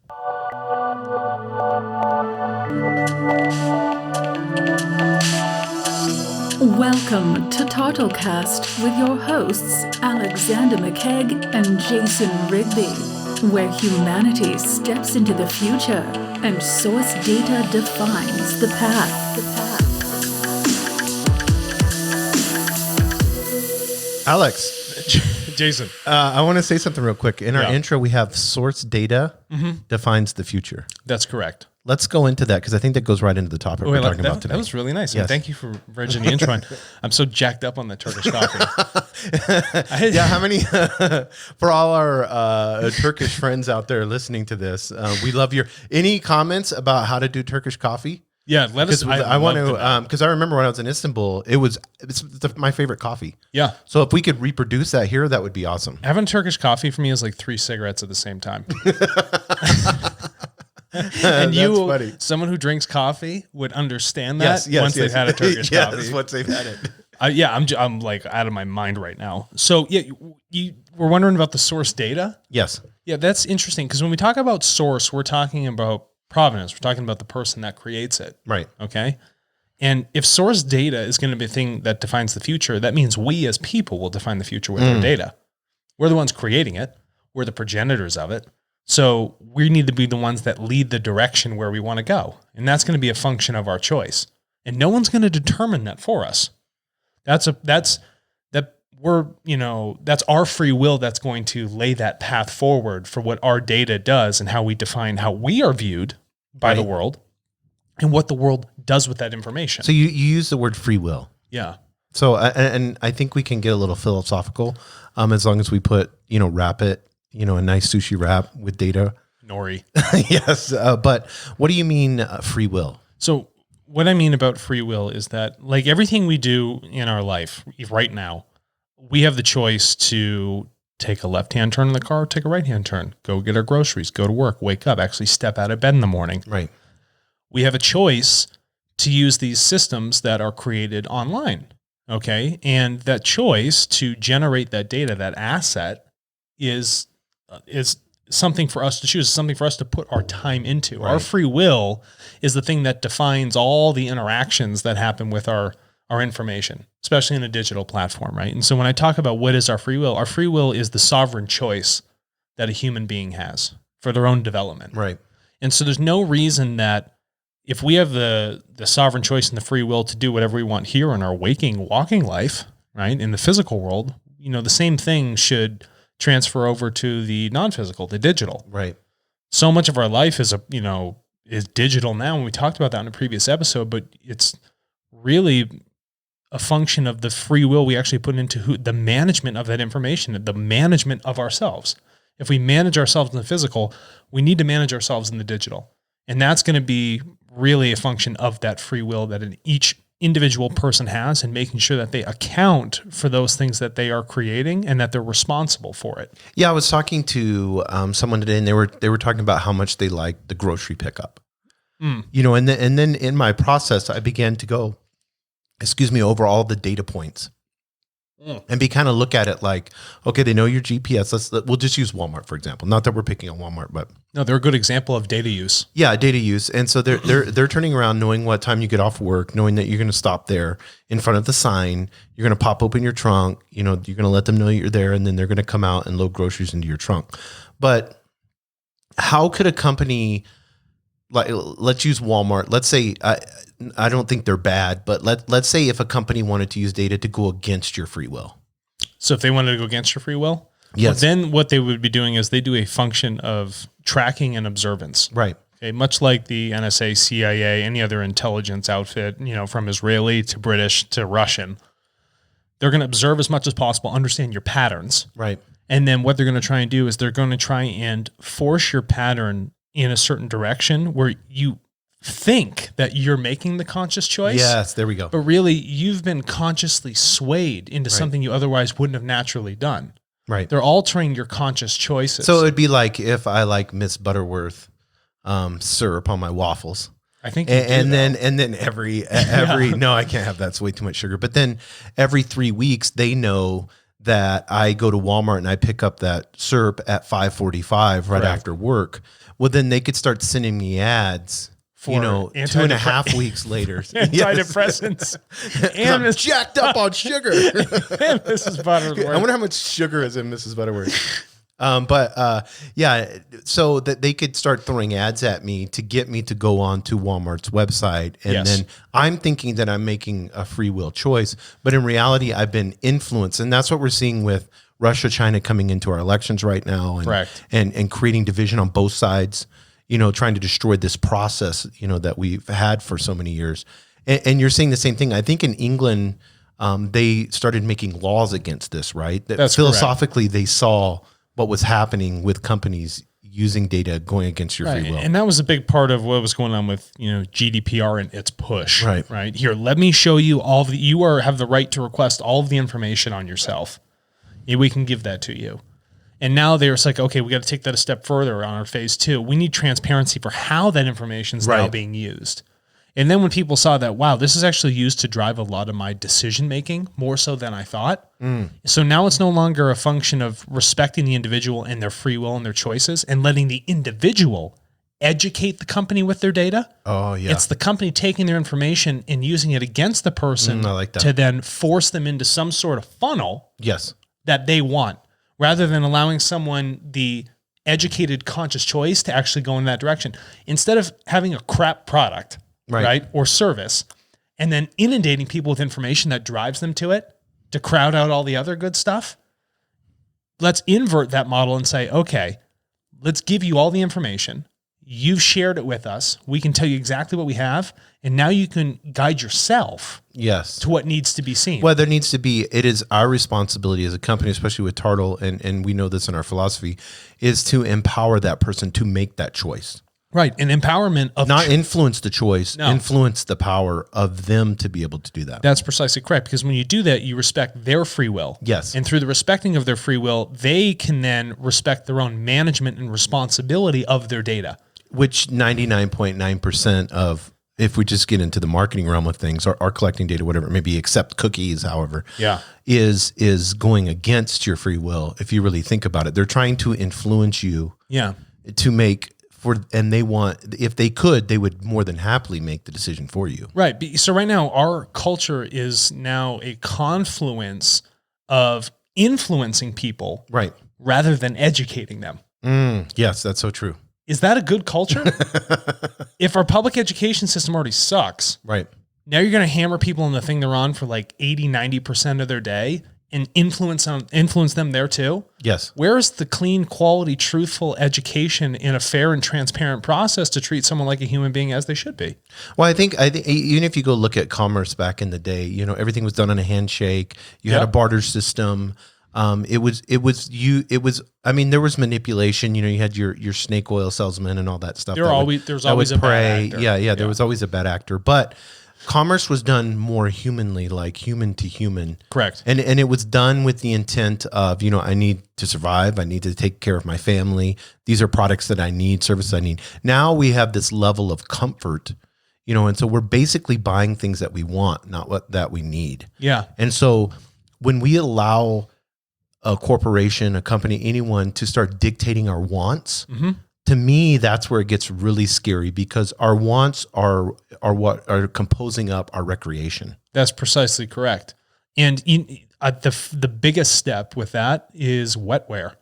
Welcome to TotalCast with your hosts Alexander McKegg and Jason Rigby, where humanity steps into the future and source data defines the path. Alex, Jason, I want to say something real quick. In our Yeah. intro, we have source data defines the future. that's correct. Let's go into that because I think that goes right into the topic we're talking about today. That was really nice. Yes. And thank you for bridging the intro. I'm so jacked up on the Turkish coffee. Yeah, how many, for all our Turkish friends out there listening to this, we love any comments about how to do Turkish coffee? Yeah, let us. I want to, because I remember when I was in Istanbul, it's my favorite coffee. Yeah. So if we could reproduce that here, that would be awesome. Having Turkish coffee for me is like 3 cigarettes at the same time. And That's funny. someone who drinks coffee would understand that once they've had a Turkish coffee. Yes, once they've had it. I'm like out of my mind right now. So yeah, you were wondering about the source data. Yes. Yeah, that's interesting because when we talk about source, we're talking about provenance. We're talking about the person that creates it. Right. Okay. And if source data is going to be the thing that defines the future, that means we as people will define the future with our data. We're the ones creating it. We're the progenitors of it. So we need to be the ones that lead the direction where we want to go. And that's going to be a function of our choice. And no one's going to determine that for us. That's our free will that's going to lay that path forward for what our data does and how we define how we are viewed by the world and what the world does with that information. So you use the word free will. Yeah. So, and I think we can get a little philosophical as long as we wrap it, a nice sushi wrap with data. Nori. Yes. But what do you mean free will? So what I mean about free will is that like everything we do in our life right now, we have the choice to take a left-hand turn in the car, take a right-hand turn, go get our groceries, go to work, wake up, actually step out of bed in the morning. Right. We have a choice to use these systems that are created online. Okay. And that choice to generate that data, that asset is something for us to choose, something for us to put our time into. Right. Our free will is the thing that defines all the interactions that happen with our information, especially in a digital platform, right? And so when I talk about what is our free will is the sovereign choice that a human being has for their own development. Right. And so there's no reason that if we have the sovereign choice and the free will to do whatever we want here in our walking life, right, in the physical world, the same thing should transfer over to the non-physical, the digital. Right. So much of our life is is digital now, and we talked about that in a previous episode, but it's really a function of the free will we actually put into the management of that information, the management of ourselves. If we manage ourselves in the physical, we need to manage ourselves in the digital. And that's going to be really a function of that free will that each individual person has and making sure that they account for those things that they are creating and that they're responsible for it. Yeah. I was talking to someone today and they were talking about how much they like the grocery pickup, and then in my process, I began to go, over all the data points and kind of look at it like, okay, they know your GPS. We'll just use Walmart, for example. Not that we're picking on Walmart, but no, they're a good example of data use. Yeah, data use. And so they're turning around knowing what time you get off work, knowing that you're going to stop there in front of the sign. You're going to pop open your trunk. You're going to let them know you're there, and then they're going to come out and load groceries into your trunk. But how could a company, like, let's use Walmart. Let's say, I don't think they're bad, but let's say if a company wanted to use data to go against your free will. So if they wanted to go against your free will, yes. Well, then what they would be doing is they do a function of tracking and observance. Right. Okay, much like the NSA, CIA, any other intelligence outfit, from Israeli to British to Russian, they're going to observe as much as possible, understand your patterns. Right. And then what they're going to try and do is they're going to try and force your pattern in a certain direction where you think that you're making the conscious choice. Yes, there we go. But really, you've been consciously swayed into something you otherwise wouldn't have naturally done. Right. They're altering your conscious choices. So it'd be like if I like Miss Butterworth syrup on my waffles. I think, and then every no, I can't have that. It's way too much sugar. But then every 3 weeks, they know that I go to Walmart and I pick up that syrup at 5:45 right after work, well, then they could start sending me ads. For 2.5 weeks later. Antidepressants. And I'm jacked up on sugar. And Mrs. Butterworth. I wonder how much sugar is in Mrs. Butterworth. So that they could start throwing ads at me to get me to go on to Walmart's website. And then I'm thinking that I'm making a free will choice. But in reality, I've been influenced. And that's what we're seeing with Russia, China coming into our elections right now. And creating division on both sides. Trying to destroy this process, that we've had for so many years. And you're saying the same thing. I think in England, they started making laws against this, right? That's philosophically, correct. They saw what was happening with companies using data going against your free will. And that was a big part of what was going on with, GDPR and its push, right? Here, let me show you have the right to request all of the information on yourself. We can give that to you. And now they're like, okay, we got to take that a step further on our phase 2. We need transparency for how that information is now being used. And then when people saw that, wow, this is actually used to drive a lot of my decision making more so than I thought. So now it's no longer a function of respecting the individual and their free will and their choices and letting the individual educate the company with their data. Oh, yeah. It's the company taking their information and using it against the person to then force them into some sort of funnel that they want. Rather than allowing someone the educated, conscious choice to actually go in that direction. Instead of having a crap product, right, or service, and then inundating people with information that drives them to it, to crowd out all the other good stuff, let's invert that model and say, okay, let's give you all the information. You've shared it with us. We can tell you exactly what we have. And now you can guide yourself to what needs to be seen. Well, it is our responsibility as a company, especially with Tartle, and we know this in our philosophy, is to empower that person to make that choice. Right. An empowerment of not influence the choice, influence the power of them to be able to do that. That's precisely correct. Because when you do that, you respect their free will. Yes. And through the respecting of their free will, they can then respect their own management and responsibility of their data. Which 99.9% of, if we just get into the marketing realm of things, are collecting data, whatever it may be, except cookies, however, is going against your free will. If you really think about it, they're trying to influence you to make and they want, if they could, they would more than happily make the decision for you. Right. So right now, our culture is now a confluence of influencing people rather than educating them. Yes, that's so true. Is that a good culture? If our public education system already sucks, now you're going to hammer people on the thing they're on for like 80-90% of their day and influence them there too? Yes. Where's the clean, quality, truthful education in a fair and transparent process to treat someone like a human being as they should be? Well, I think even if you go look at commerce back in the day, everything was done on a handshake. You had a barter system. There was manipulation, you had your snake oil salesman and all that stuff. There's always a bad actor. Yeah. There was always a bad actor, but commerce was done more humanly, like human to human. Correct. And it was done with the intent of, I need to survive. I need to take care of my family. These are products that I need, services I need. Now we have this level of comfort, and so we're basically buying things that we want, not that we need. Yeah. And so when we allow a corporation, a company, anyone to start dictating our wants, to me, that's where it gets really scary, because our wants are what are composing up our recreation. That's precisely correct. And the biggest step with that is wetware.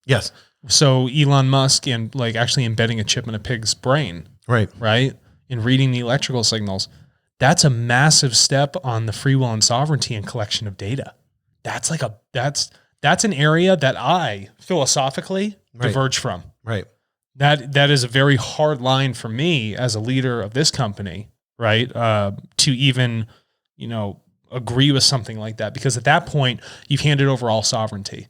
Yes. So Elon Musk and actually embedding a chip in a pig's brain. Right. And reading the electrical signals. That's a massive step on the free will and sovereignty and collection of data. That's an area that I philosophically diverge from. Right. That is a very hard line for me as a leader of this company, to even, agree with something like that, because at that point you've handed over all sovereignty.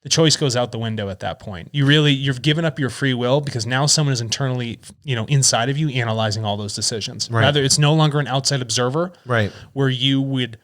The choice goes out the window at that point. You've given up your free will, because now someone is internally, inside of you analyzing all those decisions. Right. Rather, it's no longer an outside observer, where you would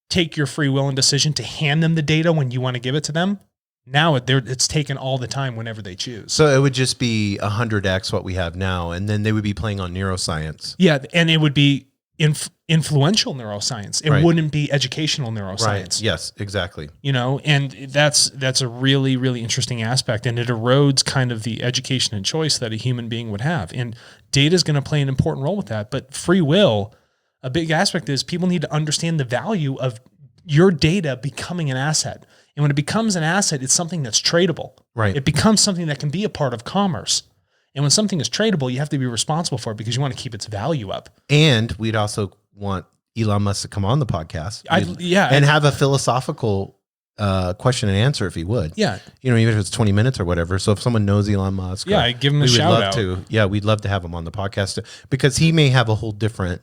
take your free will and decision to hand them the data when you want to give it to them. Now it's taken all the time whenever they choose. So it would just be 100x what we have now, and then they would be playing on neuroscience. Yeah, and it would be influential neuroscience. It Right. wouldn't be educational neuroscience. Right. Yes, exactly. And that's a really, really interesting aspect, and it erodes kind of the education and choice that a human being would have. And data is going to play an important role with that. But free will, a big aspect is people need to understand the value of your data becoming an asset. And when it becomes an asset, it's something that's tradable. Right. It becomes something that can be a part of commerce. And when something is tradable, you have to be responsible for it because you want to keep its value up. And we'd also want Elon Musk to come on the podcast. And have a philosophical question and answer if he would. Yeah. Even if it's 20 minutes or whatever. So if someone knows Elon Musk, give him a shout out. We'd love to have him on the podcast because he may have a whole different,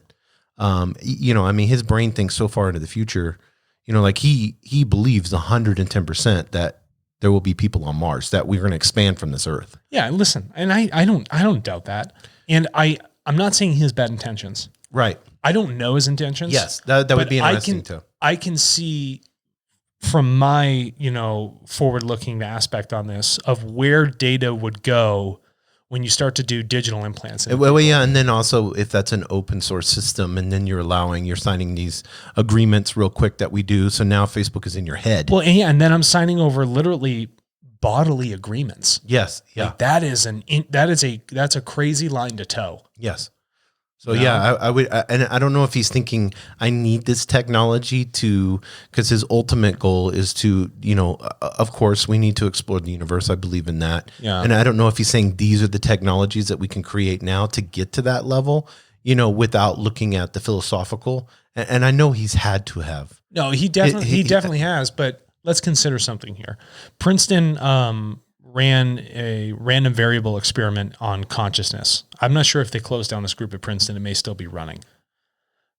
his brain thinks so far into the future, like he believes 110% that there will be people on Mars, that we're going to expand from this Earth. Yeah. Listen, and I don't doubt that. And I'm not saying he has bad intentions. Right. I don't know his intentions. Yes. That would be interesting too. I can see from my, forward-looking aspect on this of where data would go when you start to do digital implants. And then also if that's an open source system and then you're signing these agreements real quick that we do. So now Facebook is in your head. Well, and then I'm signing over literally bodily agreements. Yes. Yeah. Like that's a crazy line to toe. Yes. So I would, and I don't know if he's thinking I need this technology because his ultimate goal is to, of course we need to explore the universe. I believe in that. Yeah. And I don't know if he's saying these are the technologies that we can create now to get to that level, without looking at the philosophical. And I know he's had to have. No, he definitely has. But let's consider something here. Princeton ran a random variable experiment on consciousness. I'm not sure if they closed down this group at Princeton. It may still be running.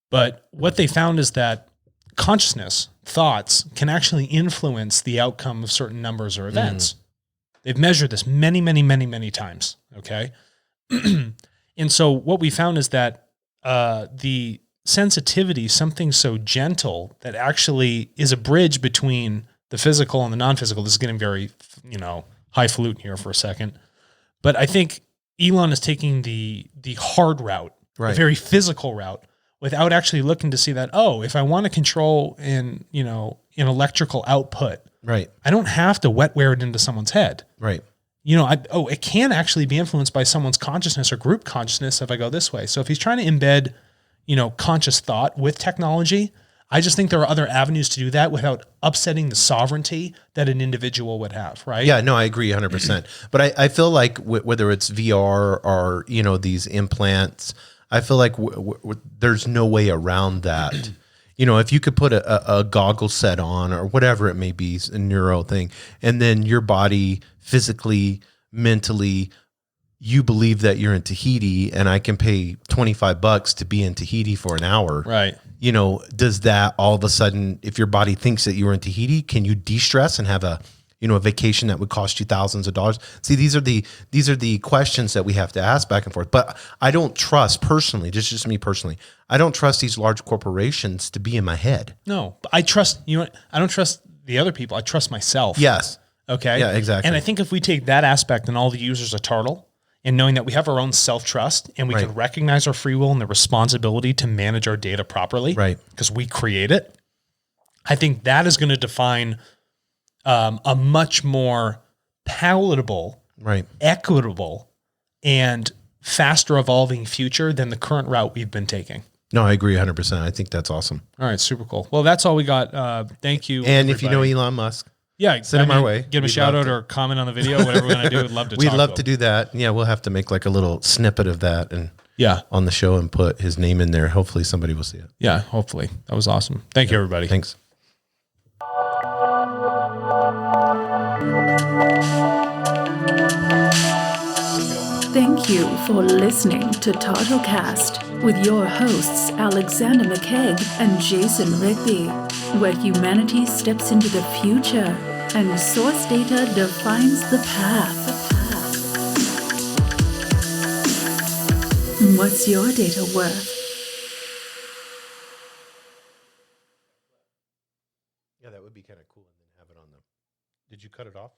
But what they found is that consciousness, thoughts, can actually influence the outcome of certain numbers or events. They've measured this many, many, many, many times, okay? And so what we found is that the sensitivity, something so gentle that actually is a bridge between the physical and the non-physical. This is getting very, highfalutin here for a second. But I think Elon is taking the hard route, the very physical route, without actually looking to see that, if I want to control an electrical output, right, I don't have to wet-wear it into someone's head. Right. It can actually be influenced by someone's consciousness or group consciousness if I go this way. So if he's trying to embed, conscious thought with technology, I just think there are other avenues to do that without upsetting the sovereignty that an individual would have, right? Yeah, no, I agree 100%. But I feel like whether it's VR or, these implants, I feel like there's no way around that. If you could put a goggle set on or whatever it may be, a neuro thing, and then your body physically, mentally, you believe that you're in Tahiti and I can pay $25 to be in Tahiti for an hour. Right. Does that all of a sudden, if your body thinks that you were in Tahiti, can you de-stress and have a vacation that would cost you thousands of dollars? See, these are the questions that we have to ask back and forth. But I don't trust personally, just me personally, I don't trust these large corporations to be in my head. No, but I trust, I don't trust the other people. I trust myself. Yes. Okay. Yeah, exactly. And I think if we take that aspect and all the users are turtle, and knowing that we have our own self-trust and we can recognize our free will and the responsibility to manage our data properly, right, because we create it, I think that is going to define a much more palatable, right, equitable, and faster evolving future than the current route we've been taking. No, I agree 100%. I think that's awesome. All right, super cool. Well, that's all we got. Thank you. And if you know Elon Musk, send him our way. Give him a shout out or comment on the video, whatever we're going to do. We'd love to We'd talk love to do that. Yeah, we'll have to make like a little snippet of that and on the show and put his name in there. Hopefully somebody will see it. Yeah, hopefully. That was awesome. Thank you, everybody. Thanks. Thank you for listening to TartleCast with your hosts Alexander McKegg and Jason Rigby, where humanity steps into the future and source data defines the path. What's your data worth? Yeah, that would be kind of cool and then have it on them. Did you cut it off?